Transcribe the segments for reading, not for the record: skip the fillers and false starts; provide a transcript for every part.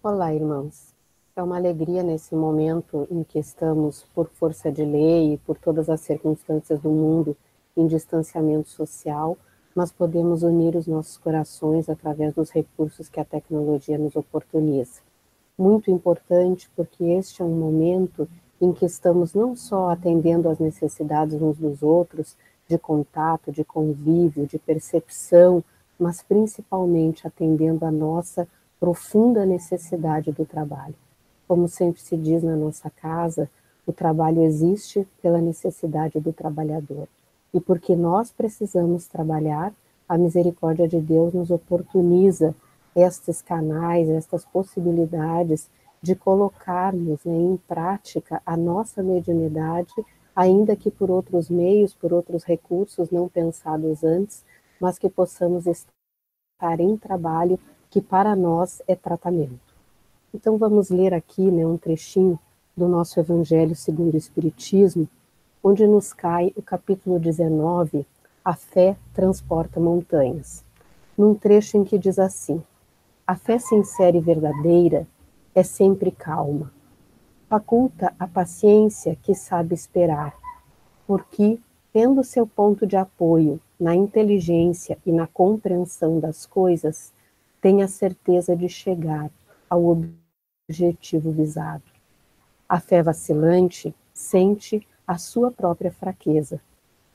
Olá, irmãos. É uma alegria nesse momento em que estamos, por força de lei e por todas as circunstâncias do mundo, em distanciamento social, mas podemos unir os nossos corações através dos recursos que a tecnologia nos oportuniza. Muito importante porque este é um momento em que estamos não só atendendo às necessidades uns dos outros, de contato, de convívio, de percepção, mas principalmente atendendo à nossa profunda necessidade do trabalho. Como sempre se diz na nossa casa, o trabalho existe pela necessidade do trabalhador. E porque nós precisamos trabalhar, a misericórdia de Deus nos oportuniza estes canais, estas possibilidades de colocarmos, em prática a nossa mediunidade, ainda que por outros meios, por outros recursos não pensados antes, mas que possamos estar em trabalho que para nós é tratamento. Então vamos ler aqui, um trechinho do nosso Evangelho segundo o Espiritismo, onde nos cai o capítulo 19, A Fé Transporta Montanhas, num trecho em que diz assim: a fé sincera e verdadeira é sempre calma, faculta a paciência que sabe esperar, porque, tendo seu ponto de apoio na inteligência e na compreensão das coisas, tem a certeza de chegar ao objetivo visado. A fé vacilante sente a sua própria fraqueza.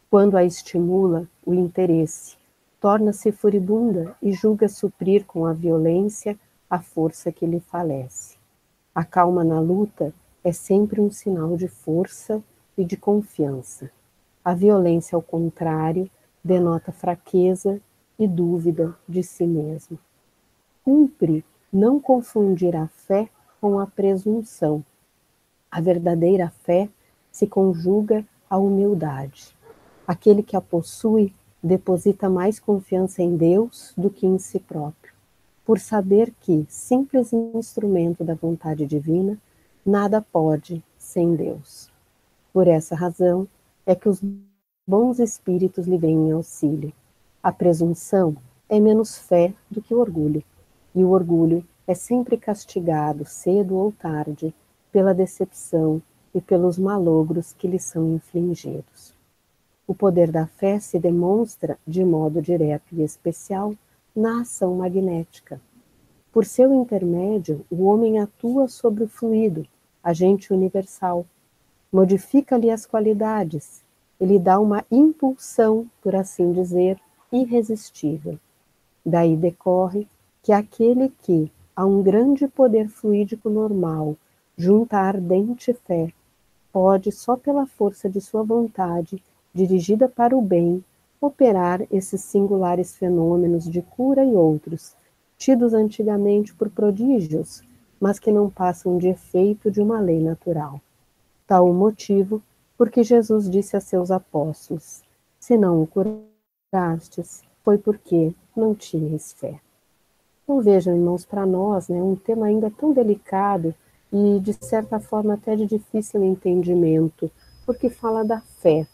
Quando a estimula o interesse, torna-se furibunda e julga suprir com a violência a força que lhe falece. A calma na luta é sempre um sinal de força e de confiança. A violência, ao contrário, denota fraqueza e dúvida de si mesmo. Cumpre não confundir a fé com a presunção. A verdadeira fé se conjuga à humildade. Aquele que a possui deposita mais confiança em Deus do que em si próprio, por saber que, simples instrumento da vontade divina, nada pode sem Deus. Por essa razão é que os bons espíritos lhe vêm em auxílio. A presunção é menos fé do que o orgulho, e o orgulho é sempre castigado, cedo ou tarde, pela decepção e pelos malogros que lhe são infligidos. O poder da fé se demonstra, de modo direto e especial, na ação magnética. Por seu intermédio, o homem atua sobre o fluido, agente universal, modifica-lhe as qualidades, ele dá uma impulsão, por assim dizer, irresistível. Daí decorre que aquele que, a um grande poder fluídico normal, junta a ardente fé, pode, só pela força de sua vontade, dirigida para o bem, operar esses singulares fenômenos de cura e outros, tidos antigamente por prodígios, mas que não passam de efeito de uma lei natural. Tal o motivo porque Jesus disse a seus apóstolos: se não o curastes, foi porque não tinhas fé. Então vejam, irmãos, para nós, um tema ainda tão delicado e, de certa forma, até de difícil entendimento, porque fala da fé.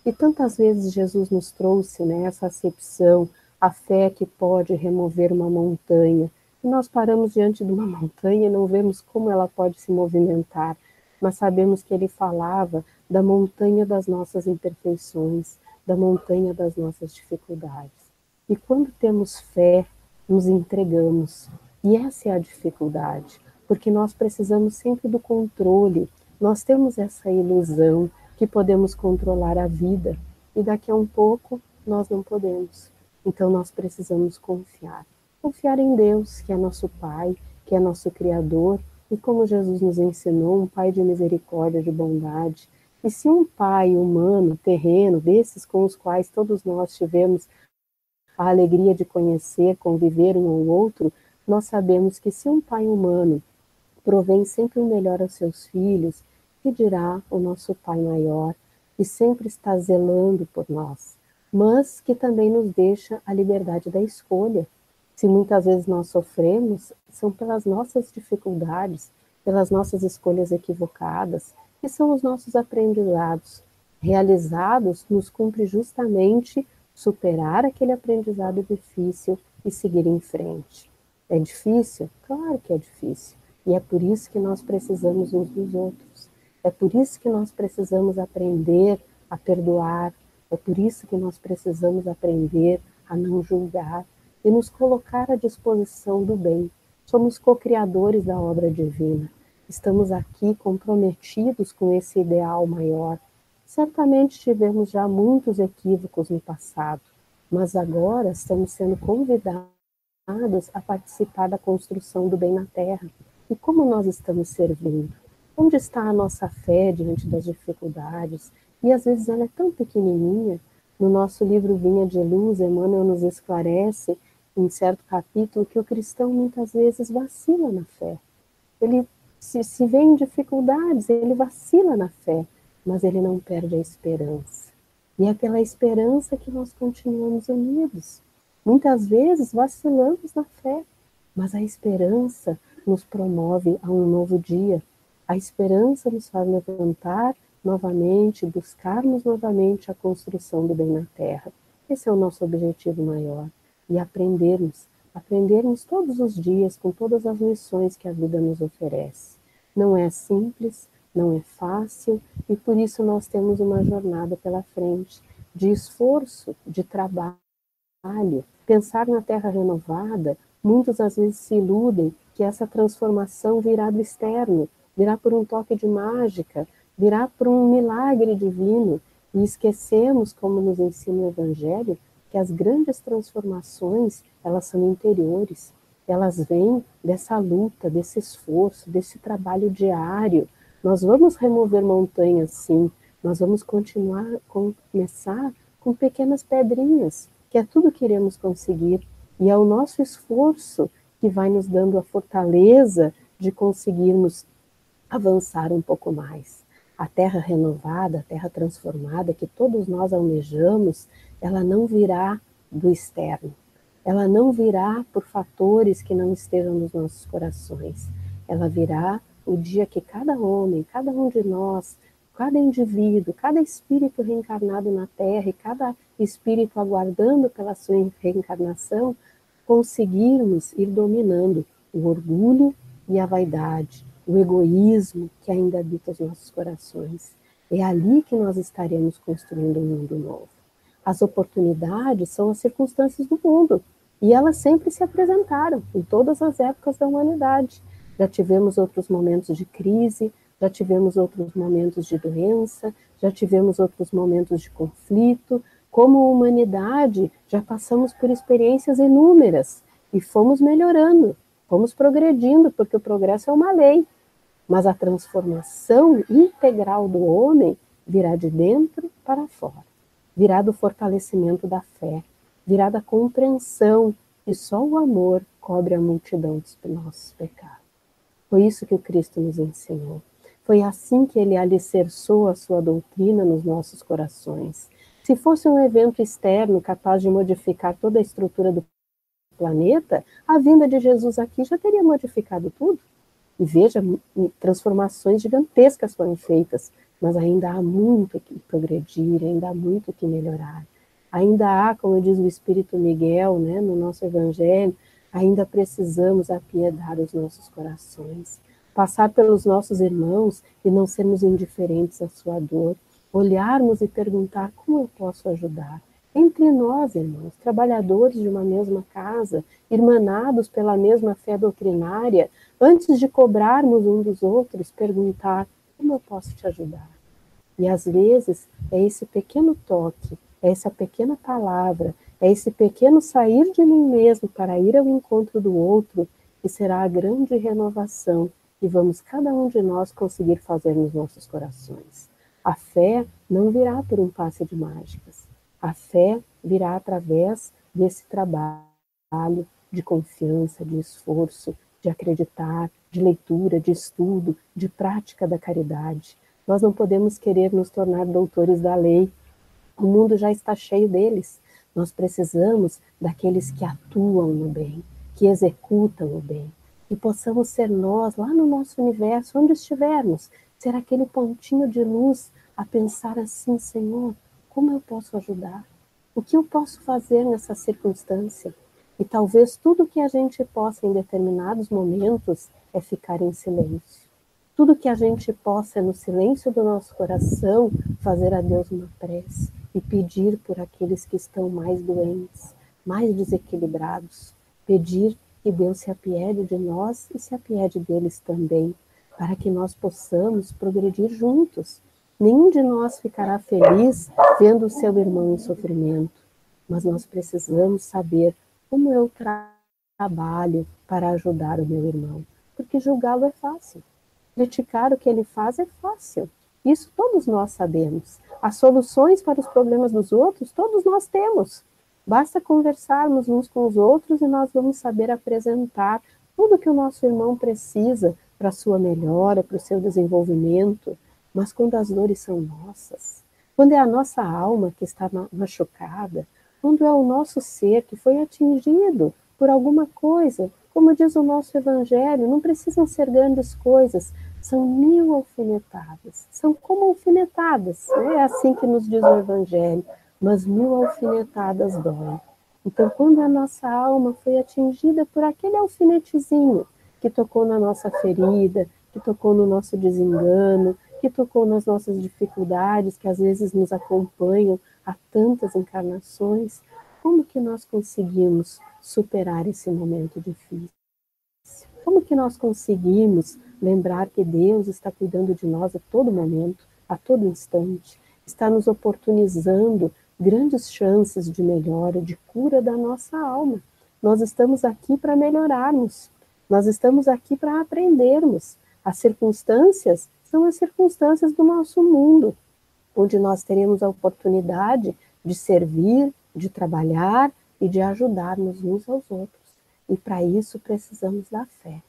E tantas vezes Jesus nos trouxe essa acepção, a fé que pode remover uma montanha. E nós paramos diante de uma montanha e não vemos como ela pode se movimentar, mas sabemos que ele falava da montanha das nossas imperfeições, da montanha das nossas dificuldades. E quando temos fé, nos entregamos. E essa é a dificuldade, porque nós precisamos sempre do controle. Nós temos essa ilusão que podemos controlar a vida, e daqui a um pouco nós não podemos. Então nós precisamos confiar. Confiar em Deus, que é nosso Pai, que é nosso Criador, e como Jesus nos ensinou, um Pai de misericórdia, de bondade. E se um pai humano, terreno, desses com os quais todos nós tivemos a alegria de conhecer, conviver um ao outro, nós sabemos que se um pai humano provém sempre o melhor aos seus filhos, que dirá o nosso Pai maior, que sempre está zelando por nós, mas que também nos deixa a liberdade da escolha. Se muitas vezes nós sofremos, são pelas nossas dificuldades, pelas nossas escolhas equivocadas, que são os nossos aprendizados. Realizados, nos cumpre justamente superar aquele aprendizado difícil e seguir em frente. É difícil? Claro que é difícil. E é por isso que nós precisamos uns dos outros. É por isso que nós precisamos aprender a perdoar. É por isso que nós precisamos aprender a não julgar e nos colocar à disposição do bem. Somos co-criadores da obra divina. Estamos aqui comprometidos com esse ideal maior. Certamente tivemos já muitos equívocos no passado, mas agora estamos sendo convidados a participar da construção do bem na Terra. E como nós estamos servindo? Onde está a nossa fé diante das dificuldades? E às vezes ela é tão pequenininha. No nosso livro Vinha de Luz, Emmanuel nos esclarece, em certo capítulo, que o cristão muitas vezes vacila na fé. Ele se vê em dificuldades, ele vacila na fé, mas ele não perde a esperança. E é pela esperança que nós continuamos unidos. Muitas vezes vacilamos na fé, mas a esperança nos promove a um novo dia. A esperança nos faz levantar novamente, buscarmos novamente a construção do bem na Terra. Esse é o nosso objetivo maior. E aprendermos todos os dias com todas as lições que a vida nos oferece. Não é simples, não é fácil, e por isso nós temos uma jornada pela frente, de esforço, de trabalho. Pensar na Terra renovada, muitos às vezes se iludem que essa transformação virá do externo, virá por um toque de mágica, virá por um milagre divino, e esquecemos, como nos ensina o Evangelho, que as grandes transformações, elas são interiores, elas vêm dessa luta, desse esforço, desse trabalho diário. Nós vamos remover montanhas, sim, nós vamos começar com pequenas pedrinhas, que é tudo que iremos conseguir, e é o nosso esforço que vai nos dando a fortaleza de conseguirmos avançar um pouco mais. A terra renovada, a terra transformada, que todos nós almejamos, ela não virá do externo. Ela não virá por fatores que não estejam nos nossos corações. Ela virá o dia que cada homem, cada um de nós, cada indivíduo, cada espírito reencarnado na Terra e cada espírito aguardando pela sua reencarnação, conseguirmos ir dominando o orgulho e a vaidade, o egoísmo que ainda habita os nossos corações. É ali que nós estaremos construindo um mundo novo. As oportunidades são as circunstâncias do mundo, e elas sempre se apresentaram em todas as épocas da humanidade. Já tivemos outros momentos de crise, já tivemos outros momentos de doença, já tivemos outros momentos de conflito. Como humanidade, já passamos por experiências inúmeras e fomos melhorando, fomos progredindo, porque o progresso é uma lei. Mas a transformação integral do homem virá de dentro para fora, virá do fortalecimento da fé, virá da compreensão que só o amor cobre a multidão dos nossos pecados. Foi isso que o Cristo nos ensinou. Foi assim que ele alicerçou a sua doutrina nos nossos corações. Se fosse um evento externo capaz de modificar toda a estrutura do planeta, a vinda de Jesus aqui já teria modificado tudo. E veja, transformações gigantescas foram feitas, mas ainda há muito que progredir, ainda há muito que melhorar. Ainda há, como diz o Espírito Miguel, né, no nosso Evangelho, ainda precisamos apiedar os nossos corações, passar pelos nossos irmãos e não sermos indiferentes à sua dor, olharmos e perguntar como eu posso ajudar. Entre nós, irmãos, trabalhadores de uma mesma casa, irmanados pela mesma fé doutrinária, antes de cobrarmos um dos outros, perguntar como eu posso te ajudar. E às vezes é esse pequeno toque, é essa pequena palavra, é esse pequeno sair de mim mesmo para ir ao encontro do outro que será a grande renovação que vamos cada um de nós conseguir fazer nos nossos corações. A fé não virá por um passe de mágicas. A fé virá através desse trabalho de confiança, de esforço, de acreditar, de leitura, de estudo, de prática da caridade. Nós não podemos querer nos tornar doutores da lei. O mundo já está cheio deles. Nós precisamos daqueles que atuam no bem, que executam o bem. E possamos ser nós, lá no nosso universo, onde estivermos, ser aquele pontinho de luz a pensar assim: Senhor, como eu posso ajudar? O que eu posso fazer nessa circunstância? E talvez tudo que a gente possa em determinados momentos é ficar em silêncio. Tudo que a gente possa, no silêncio do nosso coração, fazer a Deus uma prece e pedir por aqueles que estão mais doentes, mais desequilibrados. Pedir que Deus se apiede de nós e se apiede deles também, para que nós possamos progredir juntos. Nenhum de nós ficará feliz vendo o seu irmão em sofrimento, mas nós precisamos saber como eu trabalho para ajudar o meu irmão, porque julgá-lo é fácil. Criticar o que ele faz é fácil. Isso todos nós sabemos. As soluções para os problemas dos outros, todos nós temos. Basta conversarmos uns com os outros e nós vamos saber apresentar tudo que o nosso irmão precisa para a sua melhora, para o seu desenvolvimento. Mas quando as dores são nossas, quando é a nossa alma que está machucada, quando é o nosso ser que foi atingido por alguma coisa, como diz o nosso Evangelho, não precisam ser grandes coisas, são 1000 alfinetadas, são como alfinetadas, né? É assim que nos diz o Evangelho, mas 1000 alfinetadas doem. Então, quando a nossa alma foi atingida por aquele alfinetezinho que tocou na nossa ferida, que tocou no nosso desengano, que tocou nas nossas dificuldades, que às vezes nos acompanham há tantas encarnações, como que nós conseguimos superar esse momento difícil? Como que nós conseguimos lembrar que Deus está cuidando de nós a todo momento, a todo instante, está nos oportunizando grandes chances de melhora, de cura da nossa alma? Nós estamos aqui para melhorarmos, nós estamos aqui para aprendermos. As circunstâncias são as circunstâncias do nosso mundo, onde nós teremos a oportunidade de servir, de trabalhar e de ajudarmos uns aos outros. E para isso precisamos da fé.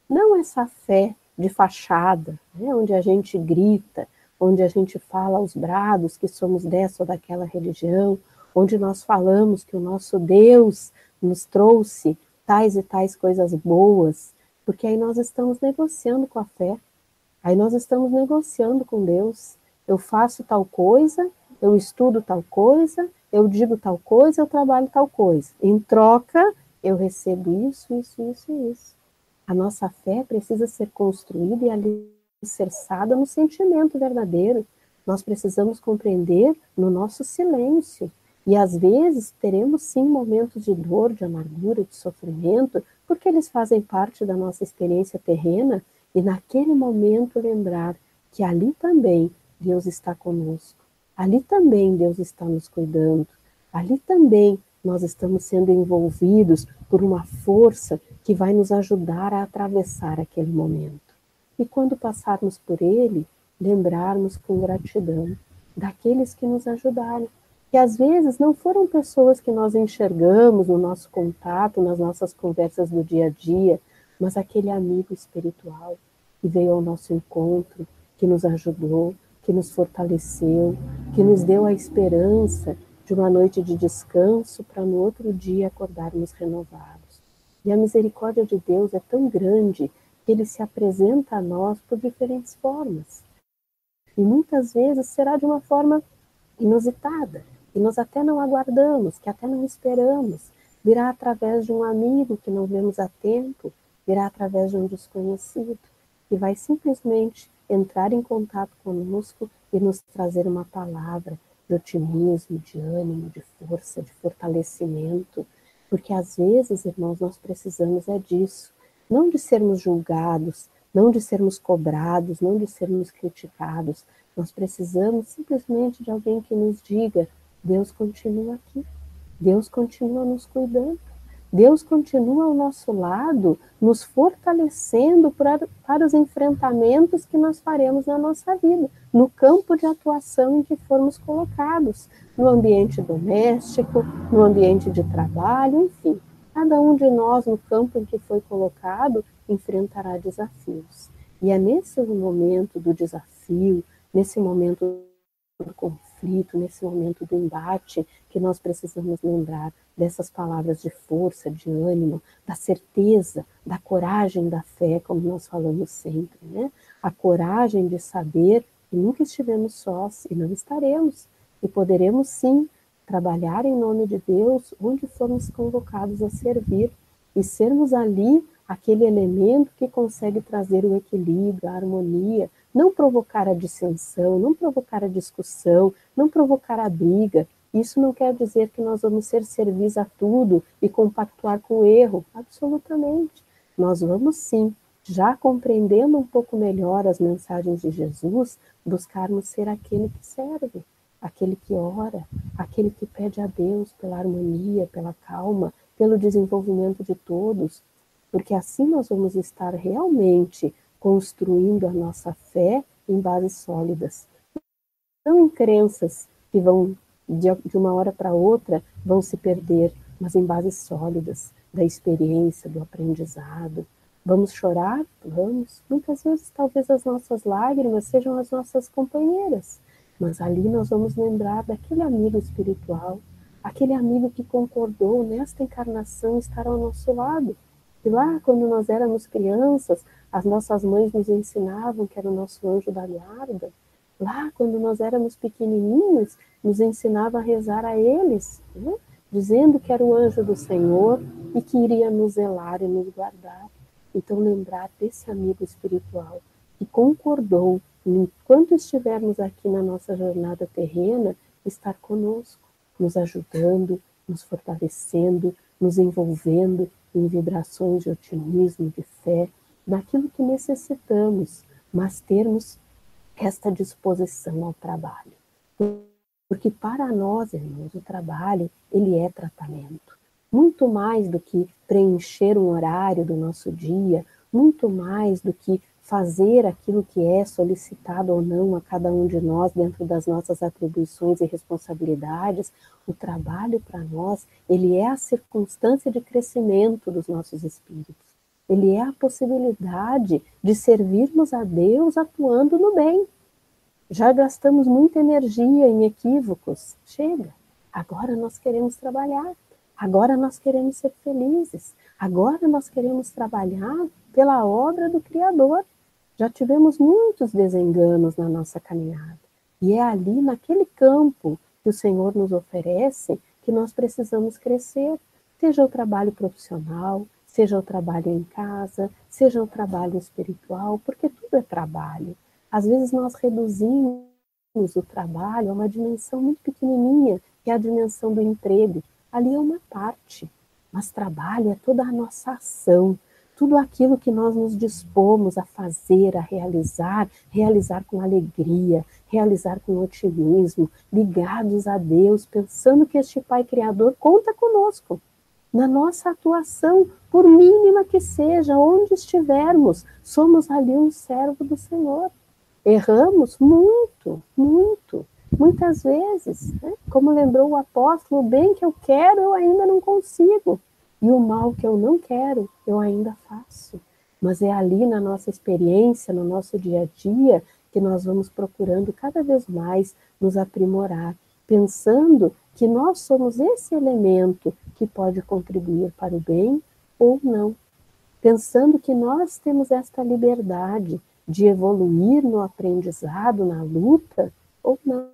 Não essa fé de fachada, né, onde a gente grita, onde a gente fala aos brados que somos dessa ou daquela religião, onde nós falamos que o nosso Deus nos trouxe tais e tais coisas boas, porque aí nós estamos negociando com a fé, aí nós estamos negociando com Deus. Eu faço tal coisa, eu estudo tal coisa, eu digo tal coisa, eu trabalho tal coisa. Em troca, eu recebo isso, isso, isso e isso. A nossa fé precisa ser construída e alicerçada no sentimento verdadeiro. Nós precisamos compreender no nosso silêncio. E às vezes teremos sim momentos de dor, de amargura, de sofrimento, porque eles fazem parte da nossa experiência terrena, e naquele momento lembrar que ali também Deus está conosco. Ali também Deus está nos cuidando. Ali também nós estamos sendo envolvidos por uma força que vai nos ajudar a atravessar aquele momento. E quando passarmos por ele, lembrarmos com gratidão daqueles que nos ajudaram, que às vezes não foram pessoas que nós enxergamos no nosso contato, nas nossas conversas do dia a dia, mas aquele amigo espiritual que veio ao nosso encontro, que nos ajudou, que nos fortaleceu, que nos deu a esperança de uma noite de descanso para no outro dia acordarmos renovados. E a misericórdia de Deus é tão grande que ele se apresenta a nós por diferentes formas. E muitas vezes será de uma forma inusitada, que nós até não aguardamos, que até não esperamos. Virá através de um amigo que não vemos há tempo, virá através de um desconhecido, que vai simplesmente entrar em contato conosco e nos trazer uma palavra de otimismo, de ânimo, de força, de fortalecimento, porque às vezes, irmãos, nós precisamos é disso, não de sermos julgados, não de sermos cobrados, não de sermos criticados, nós precisamos simplesmente de alguém que nos diga: Deus continua aqui, Deus continua nos cuidando, Deus continua ao nosso lado, nos fortalecendo para os enfrentamentos que nós faremos na nossa vida, no campo de atuação em que formos colocados, no ambiente doméstico, no ambiente de trabalho, enfim. Cada um de nós, no campo em que foi colocado, enfrentará desafios. E é nesse momento do desafio, nesse momento do conflito, nesse momento do embate, que nós precisamos lembrar dessas palavras de força, de ânimo, da certeza, da coragem da fé, como nós falamos sempre, né? A coragem de saber que nunca estivemos sós e não estaremos, e poderemos sim trabalhar em nome de Deus onde formos convocados a servir, e sermos ali aquele elemento que consegue trazer o equilíbrio, a harmonia, não provocar a dissensão, não provocar a discussão, não provocar a briga. Isso não quer dizer que nós vamos ser servis a tudo e compactuar com o erro, absolutamente. Nós vamos sim, já compreendendo um pouco melhor as mensagens de Jesus, buscarmos ser aquele que serve, aquele que ora, aquele que pede a Deus pela harmonia, pela calma, pelo desenvolvimento de todos, porque assim nós vamos estar realmente construindo a nossa fé em bases sólidas, não em crenças que vão, de uma hora para outra, vão se perder, mas em bases sólidas, da experiência, do aprendizado. Vamos chorar? Vamos. Muitas vezes, talvez as nossas lágrimas sejam as nossas companheiras, mas ali nós vamos lembrar daquele amigo espiritual, aquele amigo que concordou nesta encarnação estar ao nosso lado. E lá, quando nós éramos crianças, as nossas mães nos ensinavam que era o nosso anjo da guarda. Lá, quando nós éramos pequenininhos, nos ensinava a rezar a eles, né? Dizendo que era o anjo do Senhor e que iria nos zelar e nos guardar. Então, lembrar desse amigo espiritual que concordou, enquanto estivermos aqui na nossa jornada terrena, estar conosco, nos ajudando, nos fortalecendo, nos envolvendo em vibrações de otimismo, de fé, naquilo que necessitamos, mas termos esta disposição ao trabalho. Porque para nós, irmãos, o trabalho, ele é tratamento. Muito mais do que preencher um horário do nosso dia, muito mais do que fazer aquilo que é solicitado ou não a cada um de nós dentro das nossas atribuições e responsabilidades, o trabalho para nós, ele é a circunstância de crescimento dos nossos espíritos. Ele é a possibilidade de servirmos a Deus atuando no bem. Já gastamos muita energia em equívocos. Chega. Agora nós queremos trabalhar. Agora nós queremos ser felizes. Agora nós queremos trabalhar pela obra do Criador. Já tivemos muitos desenganos na nossa caminhada. E é ali, naquele campo que o Senhor nos oferece, que nós precisamos crescer. Seja o trabalho profissional, seja o trabalho em casa, seja o trabalho espiritual, porque tudo é trabalho. Às vezes nós reduzimos o trabalho a uma dimensão muito pequenininha, que é a dimensão do emprego. Ali é uma parte, mas trabalho é toda a nossa ação, tudo aquilo que nós nos dispomos a fazer, a realizar, realizar com alegria, realizar com otimismo, ligados a Deus, pensando que este Pai Criador conta conosco. Na nossa atuação, por mínima que seja, onde estivermos, somos ali um servo do Senhor. Erramos muito, muito, muitas vezes, né? Como lembrou o apóstolo, o bem que eu quero eu ainda não consigo, e o mal que eu não quero eu ainda faço. Mas é ali na nossa experiência, no nosso dia a dia, que nós vamos procurando cada vez mais nos aprimorar, pensando que nós somos esse elemento que pode contribuir para o bem ou não. Pensando que nós temos esta liberdade de evoluir no aprendizado, na luta, ou não.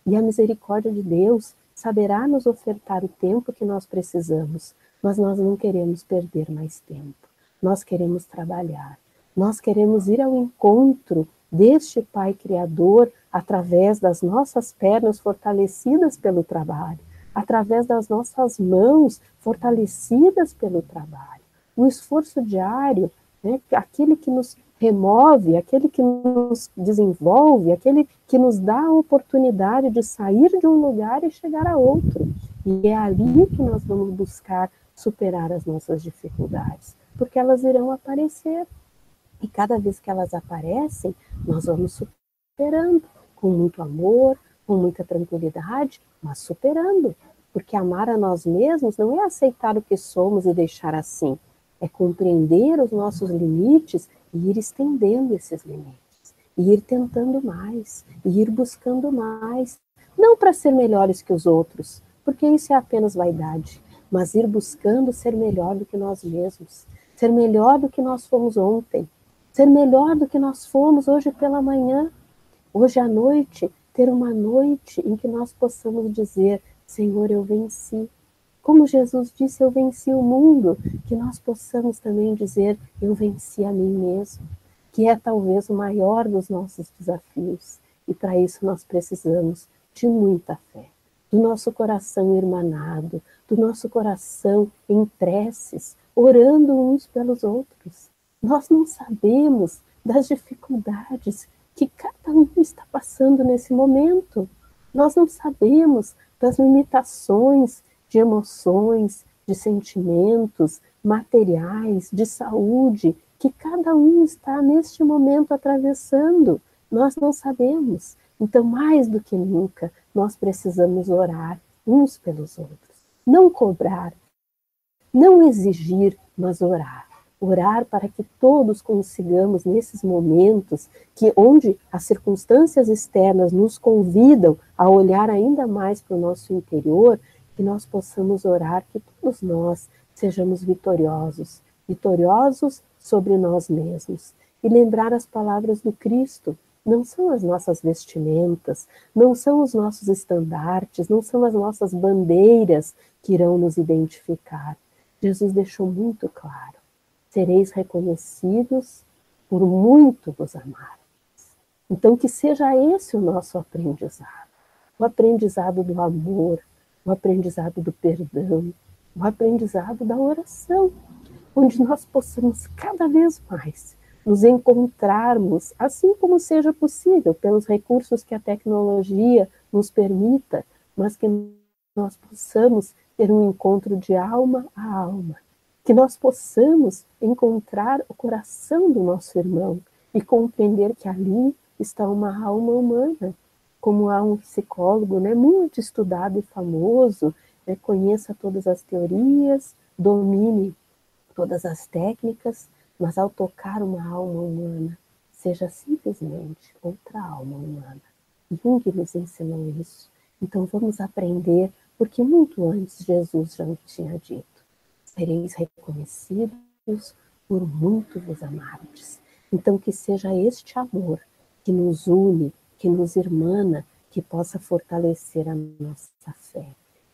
E a misericórdia de Deus saberá nos ofertar o tempo que nós precisamos, mas nós não queremos perder mais tempo. Nós queremos trabalhar. Nós queremos ir ao encontro deste Pai Criador através das nossas pernas fortalecidas pelo trabalho, através das nossas mãos fortalecidas pelo trabalho. O esforço diário, né, aquele que nos remove, aquele que nos desenvolve, aquele que nos dá a oportunidade de sair de um lugar e chegar a outro. E é ali que nós vamos buscar superar as nossas dificuldades, porque elas irão aparecer. E cada vez que elas aparecem, nós vamos superando, com muito amor, com muita tranquilidade, mas superando. Porque amar a nós mesmos não é aceitar o que somos e deixar assim, é compreender os nossos limites e ir estendendo esses limites, e ir tentando mais, e ir buscando mais, não para ser melhores que os outros, porque isso é apenas vaidade, mas ir buscando ser melhor do que nós mesmos, ser melhor do que nós fomos ontem, ser melhor do que nós fomos hoje pela manhã, Hoje à noite, ter uma noite em que nós possamos dizer: Senhor, eu venci. Como Jesus disse, eu venci o mundo, que nós possamos também dizer: eu venci a mim mesmo, que é talvez o maior dos nossos desafios. E para isso nós precisamos de muita fé, do nosso coração irmanado, do nosso coração em preces, orando uns pelos outros. Nós não sabemos das dificuldades que cada um está passando nesse momento. Nós não sabemos das limitações de emoções, de sentimentos, materiais, de saúde, que cada um está neste momento atravessando. Nós não sabemos. Então, mais do que nunca, nós precisamos orar uns pelos outros. Não cobrar, não exigir, mas orar. Orar para que todos consigamos, nesses momentos, que onde as circunstâncias externas nos convidam a olhar ainda mais para o nosso interior, que nós possamos orar que todos nós sejamos vitoriosos, vitoriosos sobre nós mesmos. E lembrar as palavras do Cristo: não são as nossas vestimentas, não são os nossos estandartes, não são as nossas bandeiras que irão nos identificar. Jesus deixou muito claro: sereis reconhecidos por muito vos amar. Então, que seja esse o nosso aprendizado. O aprendizado do amor, o aprendizado do perdão, o aprendizado da oração, onde nós possamos cada vez mais nos encontrarmos, assim como seja possível, pelos recursos que a tecnologia nos permita, mas que nós possamos ter um encontro de alma a alma, que nós possamos encontrar o coração do nosso irmão e compreender que ali está uma alma humana, como há um psicólogo, né, muito estudado e famoso, né, conheça todas as teorias, domine todas as técnicas, mas ao tocar uma alma humana, seja simplesmente outra alma humana. Jung nos ensinou isso. Então vamos aprender, porque muito antes Jesus já nos tinha dito: sereis reconhecidos por muito vos amardes. Então que seja este amor que nos une, que nos irmana, que possa fortalecer a nossa fé.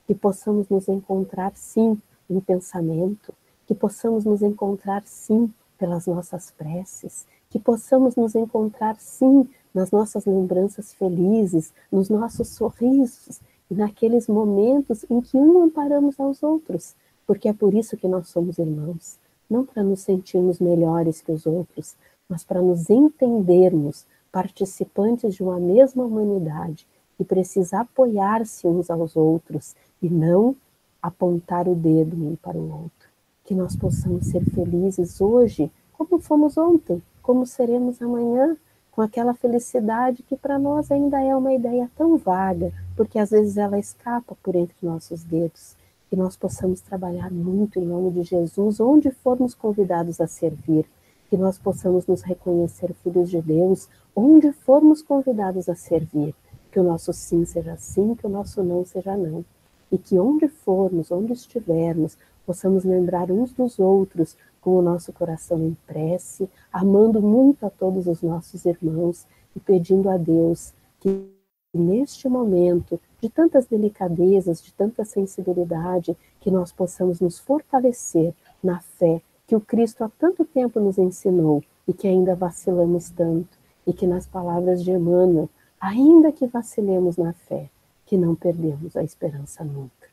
Que possamos nos encontrar, sim, em pensamento, que possamos nos encontrar, sim, pelas nossas preces, que possamos nos encontrar, sim, nas nossas lembranças felizes, nos nossos sorrisos e naqueles momentos em que um amparamos aos outros, porque é por isso que nós somos irmãos, não para nos sentirmos melhores que os outros, mas para nos entendermos participantes de uma mesma humanidade que precisa apoiar-se uns aos outros e não apontar o dedo um para o outro. Que nós possamos ser felizes hoje, como fomos ontem, como seremos amanhã, com aquela felicidade que para nós ainda é uma ideia tão vaga, porque às vezes ela escapa por entre nossos dedos. Que nós possamos trabalhar muito em nome de Jesus, onde formos convidados a servir. Que nós possamos nos reconhecer filhos de Deus, onde formos convidados a servir. Que o nosso sim seja sim, que o nosso não seja não. E que onde formos, onde estivermos, possamos lembrar uns dos outros com o nosso coração em prece, amando muito a todos os nossos irmãos e pedindo a Deus que neste momento de tantas delicadezas, de tanta sensibilidade, que nós possamos nos fortalecer na fé que o Cristo há tanto tempo nos ensinou e que ainda vacilamos tanto, e que nas palavras de Emmanuel, ainda que vacilemos na fé, que não perdemos a esperança nunca.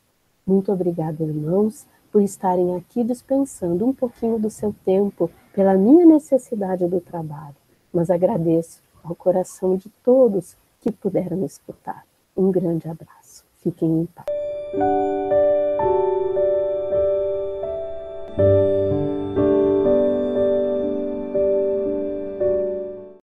Muito obrigada, irmãos, por estarem aqui dispensando um pouquinho do seu tempo pela minha necessidade do trabalho, mas agradeço ao coração de todos que puderam escutar. Um grande abraço. Fiquem em paz.